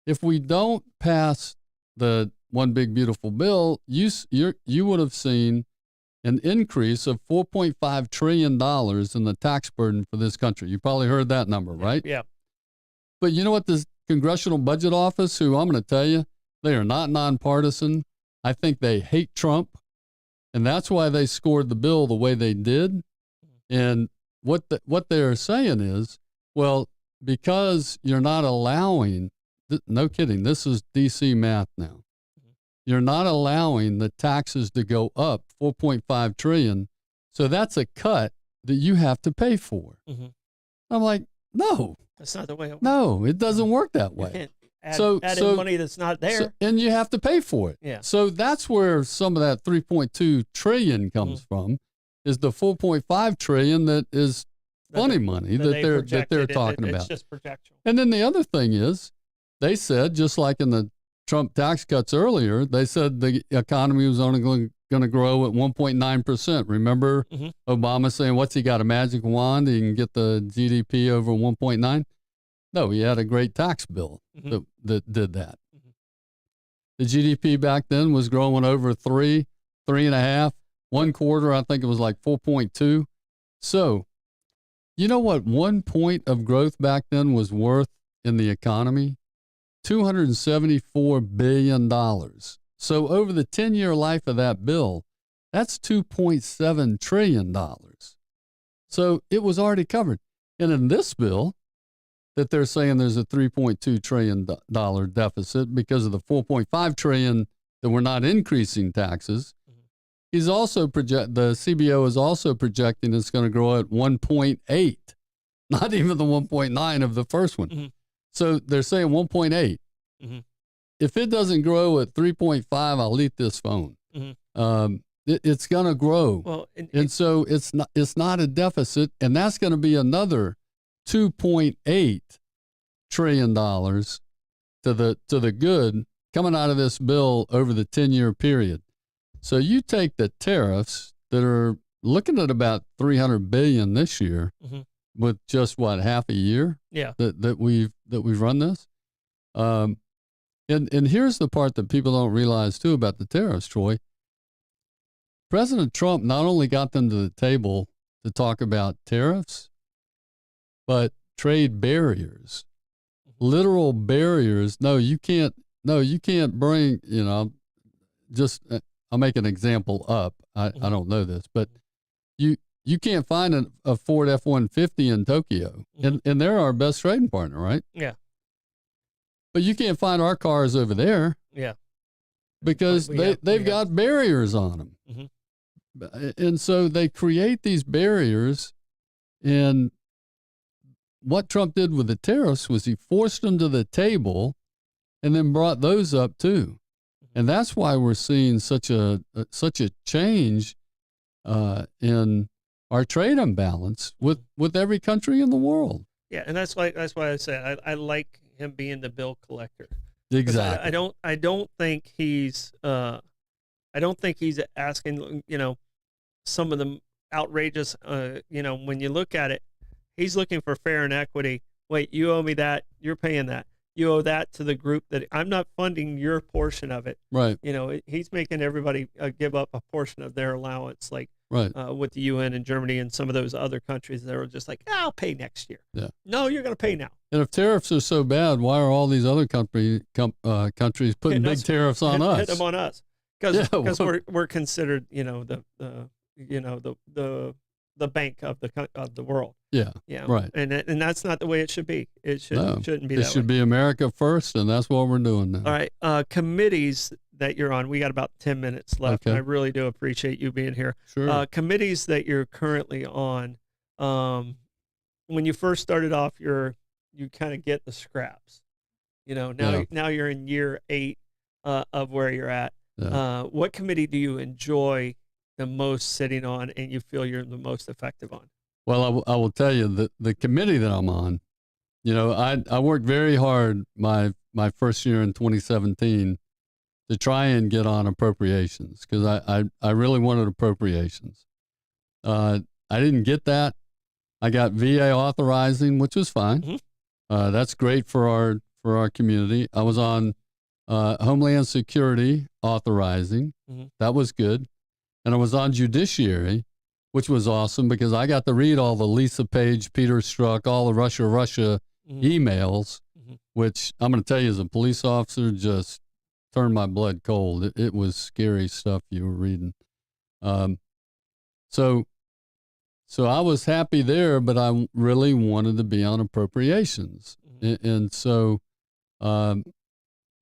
If we don't pass the one big beautiful bill, you would have seen an increase of $4.5 trillion in the tax burden for this country. You probably heard that number, right? Yeah. But you know what, this Congressional Budget Office, who I'm going to tell you, they are not nonpartisan. I think they hate Trump, and that's why they scored the bill the way they did. And what they are saying is, well, because you're not allowing, no kidding, this is D.C. math now. You're not allowing the taxes to go up $4.5 trillion, so that's a cut that you have to pay for. Mhm. I'm like, no. That's not the way it works. No, it doesn't work that You way. can't add in money that's not there. And you have to pay for it. Yeah. So that's where some of that 3.2 trillion comes from, is the 4.5 trillion that is funny money that they're talking about. It's just projection. And then the other thing is, they said, just like in the Trump tax cuts earlier, they said the economy was only going to grow at 1.9%. Remember Obama saying, what's he got, a magic wand? He can get the GDP over 1.9? No, he had a great tax bill that did that. The GDP back then was growing over 3.5. One quarter, I think it was like 4.2. So, you know what 1 point of growth back then was worth in the economy? $274 billion. So over the 10-year life of that bill, that's $2.7 trillion. So it was already covered. And in this bill, that they're saying there's a $3.2 trillion deficit because of the $4.5 trillion that we're not increasing taxes. He's also the CBO is also projecting it's going to grow at 1.8, not even the 1.9 of the first one. So they're saying 1.8. If it doesn't grow at 3.5, I'll eat this phone. It's going to grow. Well, and so it's not a deficit, and that's going to be another $2.8 trillion to the good coming out of this bill over the 10-year period. So you take the tariffs that are looking at about $300 billion this year, with just half a year that we've run this. And here's the part that people don't realize too about the tariffs, Troy. President Trump not only got them to the table to talk about tariffs, but trade barriers, literal barriers. No, you can't bring, I'll make an example up. I don't know this, but you can't find a Ford F-150 in Tokyo, and they're our best trading partner, right? Yeah. But you can't find our cars over there. Yeah. Because they've got barriers on them. And so they create these barriers. And what Trump did with the tariffs was he forced them to the table and then brought those up too. And that's why we're seeing such a change in our trade imbalance with every country in the world. Yeah, and that's why I said I like him being the bill collector. Exactly. I don't think he's asking, some of the outrageous, when you look at it, he's looking for fair and equity. Wait, you owe me that, you're paying that. You owe that to the group that I'm not funding your portion of it. Right. He's making everybody give up a portion of their allowance, like right. With the UN and Germany and some of those other countries that are just like, I'll pay next year. Yeah. No, you're going to pay now. And if tariffs are so bad, why are all these other countries putting big tariffs on us? Hit them on us because we're considered, the bank of the world. Yeah. Yeah. Right. And that's not the way it should be. It shouldn't be that way. It should be America first, and that's what we're doing now. All right. Committees that you're on, we got about 10 minutes left. Okay. And I really do appreciate you being here. Sure. Committees that you're currently on, when you first started off, you kind of get the scraps. Now you're in year 8 of where you're at. Yeah. What committee do you enjoy the most sitting on and you feel you're the most effective on? Well, I will tell you the committee that I'm on, I worked very hard my first year in 2017 to try and get on appropriations because I really wanted appropriations. I didn't get that. I got VA authorizing, which was fine. Mm-hmm. That's great for our community. I was on Homeland Security authorizing. Mm-hmm. That was good. And I was on Judiciary, which was awesome because I got to read all the Lisa Page, Peter Strzok, all the Russia mm-hmm. emails, mm-hmm. which I'm going to tell you as a police officer just turned my blood cold. It was scary stuff you were reading. So I was happy there, but I really wanted to be on appropriations. Mm-hmm. And so I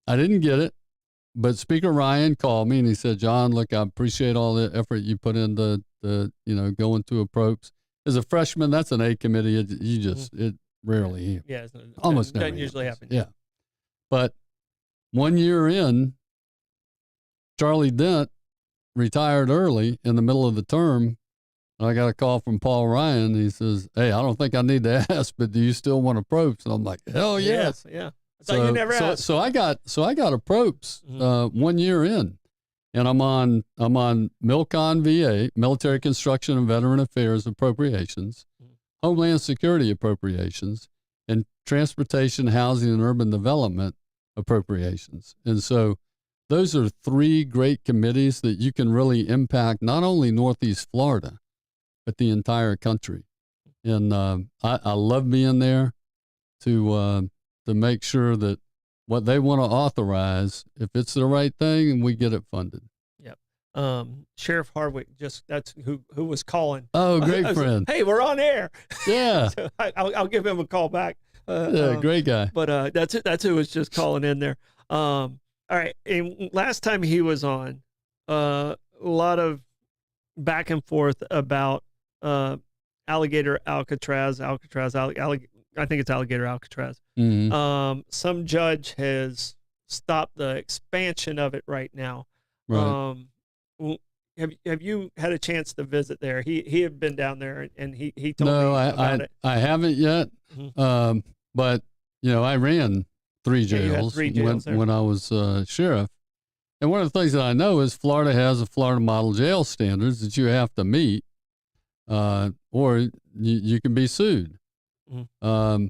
didn't get it. But Speaker Ryan called me and he said, John, look, I appreciate all the effort you put into going to approps. As a freshman, that's an A committee. It rarely, almost never doesn't usually happen. Yeah. But 1 year in, Charlie Dent retired early in the middle of the term. I got a call from Paul Ryan. He says, hey, I don't think I need to ask, but do you still want approps? And I'm like, hell yes. Yeah. You never asked. So I got approps 1 year in, and I'm on Milcon VA, Military Construction and Veteran Affairs appropriations, Homeland Security appropriations, and Transportation, Housing, and Urban Development appropriations. And so those are 3 great committees that you can really impact not only Northeast Florida, but the entire country. And I love being there to make sure that what they want to authorize, if it's the right thing, and we get it funded. Yep. Sheriff Hardwick, that's who was calling. Oh, great friend. Hey, we're on air. Yeah. So I'll give him a call back. Great guy. But that's who was just calling in there. All right. And last time he was on, a lot of back and forth about Alligator Alcatraz. I think it's Alligator Alcatraz. Mm-hmm. Some judge has stopped the expansion of it right now. Right. Have you had a chance to visit there? He had been down there and he told me about it. I haven't yet. Mm-hmm. But I ran 3 jails, when I was sheriff. And one of the things that I know is Florida has a Florida model jail standards that you have to meet, or you can be sued. Mm-hmm.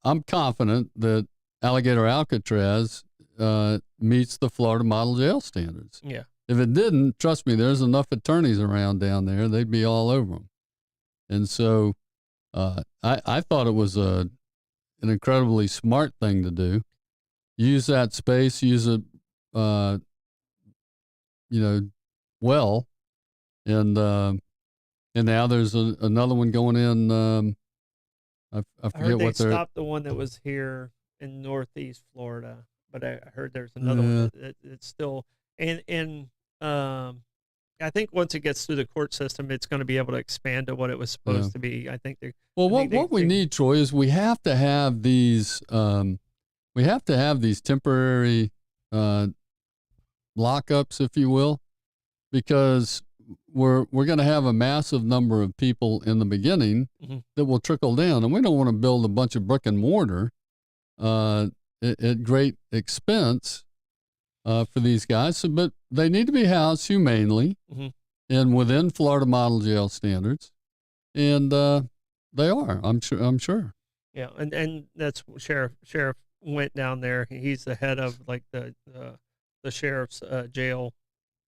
I'm confident that Alligator Alcatraz meets the Florida model jail standards. Yeah. If it didn't, trust me, there's enough attorneys around down there. They'd be all over them. And so I thought it was an incredibly smart thing to do. Use that space, use it, well. And now there's another one going in. I forget what they're. They stopped the one that was here in Northeast Florida, but I heard there's another one it's still and I think once it gets through the court system, it's going to be able to expand to what it was supposed to be. I think they. Well, what we need, Troy, is we have to have these temporary lockups, if you will, because we're going to have a massive number of people in the beginning that will trickle down, and we don't want to build a bunch of brick and mortar at great expense for these guys. So, but they need to be housed humanely and within Florida model jail standards, and they are. I'm sure. Yeah, and that's Sheriff went down there. He's the head of like the sheriff's jail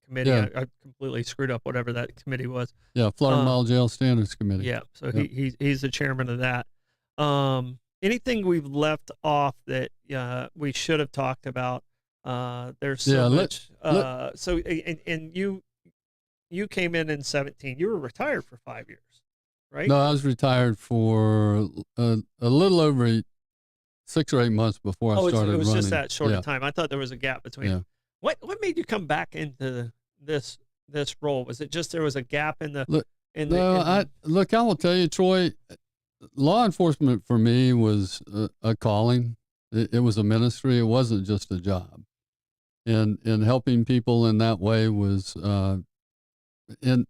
committee. Yeah. I completely screwed up whatever that committee was. Yeah, Florida Model Jail Standards Committee. Yeah, so he's the chairman of that. Anything we've left off that we should have talked about? There's so much. So and you came in 2017. You were retired for 5 years, right? No, I was retired for a little over 6 or 8 months before I started running. It was just that short of time. I thought there was a gap between. Yeah. What made you come back into this role? Was it just there was a gap in the? I will tell you, Troy. Law enforcement for me was a calling. It was a ministry. It wasn't just a job, and helping people in that way was, and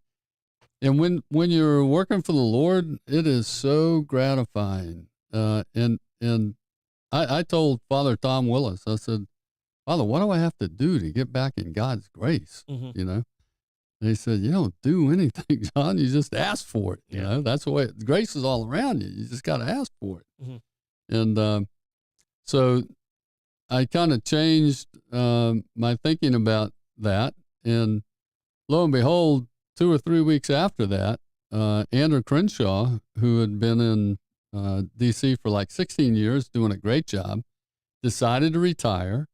when you're working for the Lord, it is so gratifying. And I told Father Tom Willis, I said, Father, what do I have to do to get back in God's grace? You know, and he said, you don't do anything, John. You just ask for it. You know, that's the way grace is all around you. You just got to ask for it. And so I kind of changed my thinking about that. And lo and behold, 2 or 3 weeks after that, Andrew Crenshaw, who had been in D.C. for like 16 years, doing a great job, decided to retire.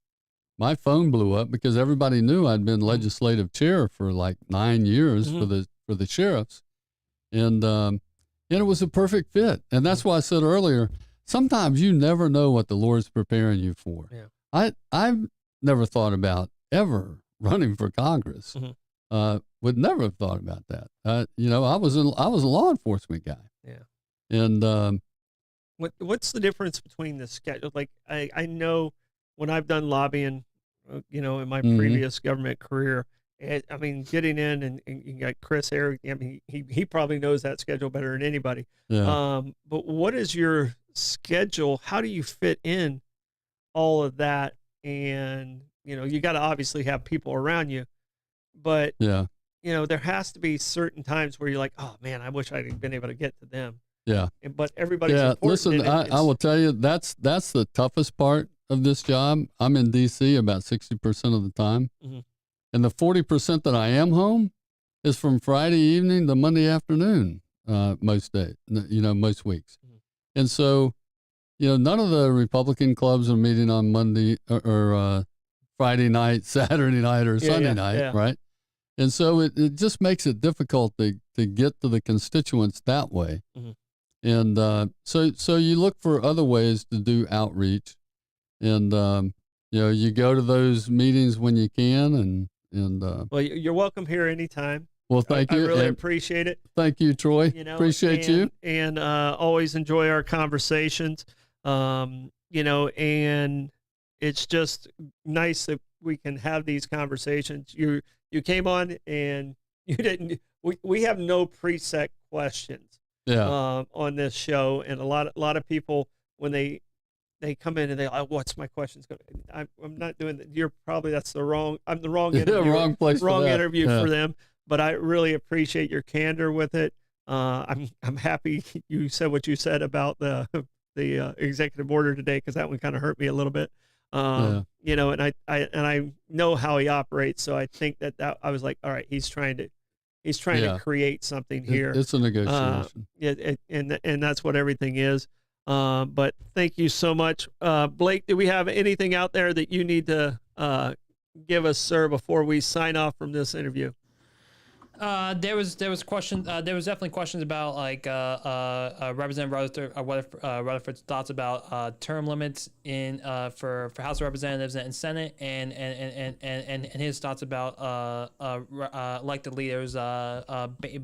My phone blew up because everybody knew I'd been legislative chair for like 9 years for the sheriffs, and it was a perfect fit. And that's why I said earlier, sometimes you never know what the Lord's preparing you for. Yeah. I've never thought about ever running for Congress. Would never have thought about that. You know, I was a law enforcement guy. Yeah. And what's the difference between the schedule? Like I know when I've done lobbying, you know, in my previous government career, I mean, getting in and you got Chris Eric. I mean, he probably knows that schedule better than anybody. Yeah. But what is your schedule? How do you fit in all of that? And, you know, you got to obviously have people around you, but you know, there has to be certain times where you're like, oh man, I wish I'd been able to get to them. Yeah. But everybody's important. Listen, I will tell you, that's the toughest part of this job. I'm in D.C. about 60% of the time. And the 40% that I am home is from Friday evening to Monday afternoon, most days, you know, most weeks. And so, you know, none of the Republican clubs are meeting on Monday or Friday night, Saturday night, or Sunday night, right? And so it just makes it difficult to get to the constituents that way. And so you look for other ways to do outreach. And, you know, you go to those meetings when you can. And well, you're welcome here anytime. Well, thank you. I really appreciate it. Thank you, Troy. You know, appreciate you. And always enjoy our conversations. You know, and it's just nice that we can have these conversations. You came on and you didn't. We have no preset questions. On this show, and a lot of people when they come in and they like, what's my questions going? I'm not doing that. I'm the wrong interview, wrong place, wrong interview for them. But I really appreciate your candor with it. I'm happy you said what you said about the executive order today, because that one kind of hurt me a little bit. You know, and I know how he operates, so I think that I was like, all right, he's trying to create something here. It's a negotiation. And that's what everything is. But thank you so much, Blake. Do we have anything out there that you need to give us, sir, before we sign off from this interview? There was questions. There was definitely questions about like Representative Rutherford's thoughts about term limits in for House of Representatives and Senate, and his thoughts about elected leaders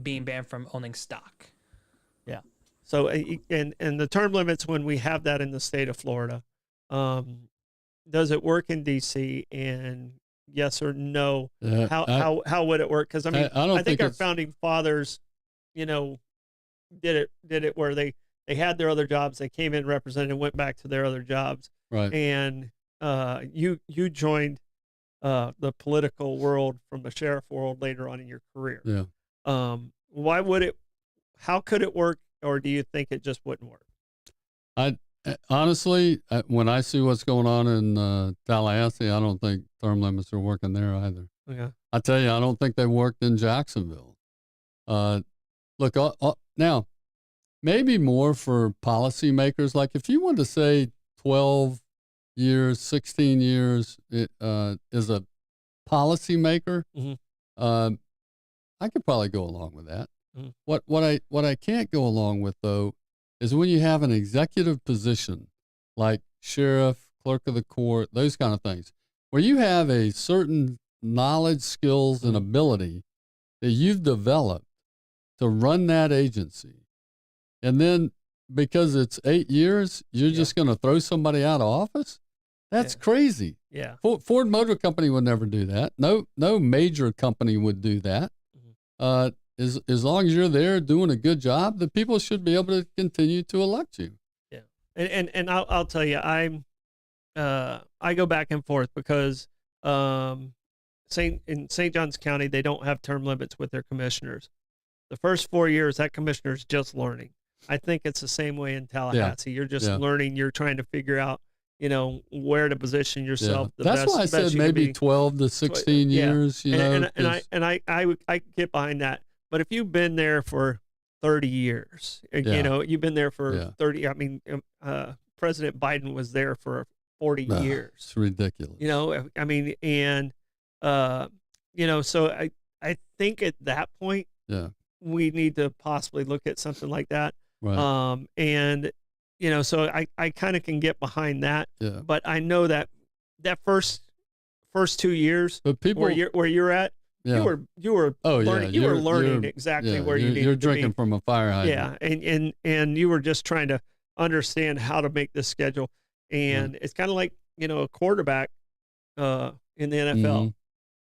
being banned from owning stock. Yeah. So and the term limits, when we have that in the state of Florida, does it work in DC? And yes or no? How would it work? Because I mean, I think our founding fathers, you know, did it where they had their other jobs, they came in, represented, and went back to their other jobs. Right. And you joined the political world from the sheriff world later on in your career. Yeah. Why would it? How could it work? Or do you think it just wouldn't work? Honestly, when I see what's going on in Tallahassee, I don't think term limits are working there either. Okay. I tell you, I don't think they worked in Jacksonville. Look, now, maybe more for policymakers. Like if you want to say 12 years, 16 years is a policymaker, I could probably go along with that. What I can't go along with, though, is when you have an executive position like sheriff, clerk of the court, those kind of things, where you have a certain knowledge, skills, and ability that you've developed to run that agency. And then because it's 8 years, you're just going to throw somebody out of office? That's crazy. Yeah. Ford Motor Company would never do that. No major company would do that. As long as you're there doing a good job, the people should be able to continue to elect you. Yeah, and I'll tell you, I go back and forth because in St. Johns County, they don't have term limits with their commissioners. The first 4 years, that commissioner's just learning. I think it's the same way in Tallahassee. You're just learning. You're trying to figure out, you know, where to position yourself. That's why I said maybe 12 to 16 years. You know, and I get behind that. But if you've been there for 30 years, you know, you've been there for 30. I mean, President Biden was there for 40 years. It's ridiculous. You know, I mean, and you know, so I think at that point, we need to possibly look at something like that. Right. And you know, so I kind of can get behind that. Yeah. But I know that first 2 years, but people where you're at. You were learning. You were learning exactly where you needed to be. You're drinking from a fire hydrant. Yeah, and you were just trying to understand how to make this schedule. And it's kind of like, you know, a quarterback in the NFL.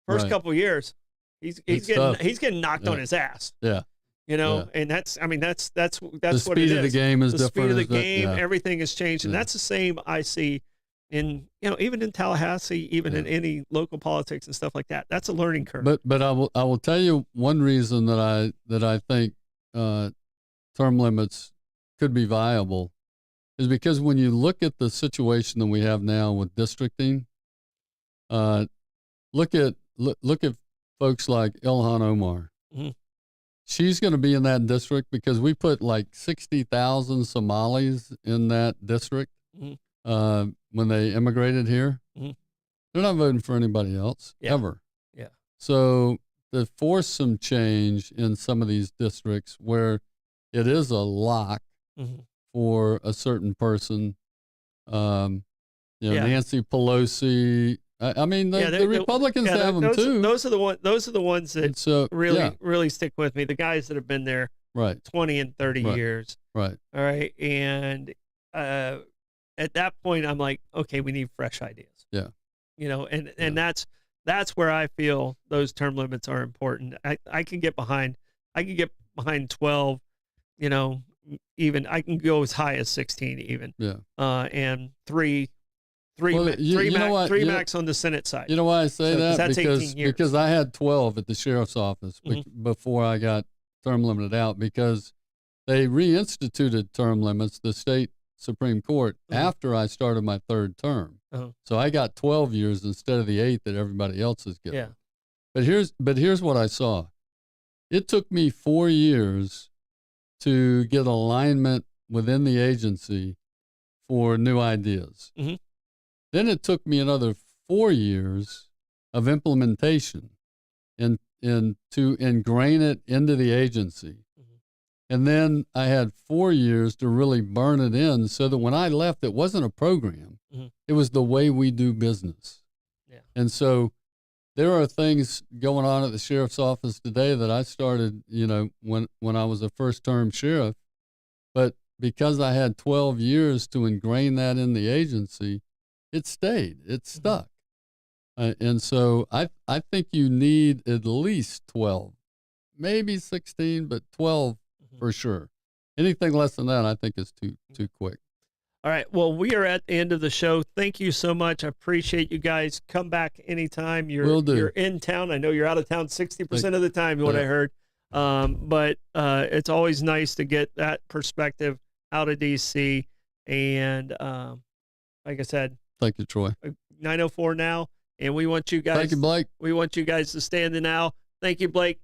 First couple of years, he's getting knocked on his ass. Yeah. You know, and that's what it is. The speed of the game is different. The speed of the game, everything has changed, and that's the same I see in, you know, even in Tallahassee, even in any local politics and stuff like that. That's a learning curve. But I will tell you one reason that I think term limits could be viable is because when you look at the situation that we have now with districting, look at folks like Ilhan Omar. She's going to be in that district because we put like 60,000 Somalis in that district. When they immigrated here, they're not voting for anybody else ever. Yeah. So to force some change in some of these districts where it is a lock for a certain person, you know, Nancy Pelosi. I mean, the Republicans have them too. Those are the ones that really stick with me. The guys that have been there 20 and 30 years. Right. All right. And at that point, I'm like, okay, we need fresh ideas. Yeah. You know, and that's where I feel those term limits are important. I can get behind 12, you know, even I can go as high as 16 even. Yeah. And three max on the Senate side. You know why I say that? That's 18 years. Because I had 12 at the sheriff's office before I got term limited out, because they reinstituted term limits, the state Supreme Court, after I started my third term. Uh-huh. So I got 12 years instead of the 8 that everybody else is getting. Yeah. But here's what I saw. It took me 4 years to get alignment within the agency for new ideas. Mhm. Then it took me another 4 years of implementation and to ingrain it into the agency. Mhm. And then I had 4 years to really burn it in so that when I left, it wasn't a program. Mhm. It was the way we do business. Yeah. And so there are things going on at the sheriff's office today that I started, when I was a first-term sheriff. But because I had 12 years to ingrain that in the agency, it stayed. It stuck. And so I think you need at least 12, maybe 16, but 12 for sure. Anything less than that, I think, is too quick. All right. Well, we are at the end of the show. Thank you so much. I appreciate you guys. Come back anytime. Will do. You're in town. I know you're out of town 60% of the time, what I heard. But it's always nice to get that perspective out of DC. And like I said, thank you, Troy. 9:04 now, and we want you guys. Thank you, Blake. We want you guys to stay in the now. Thank you, Blake.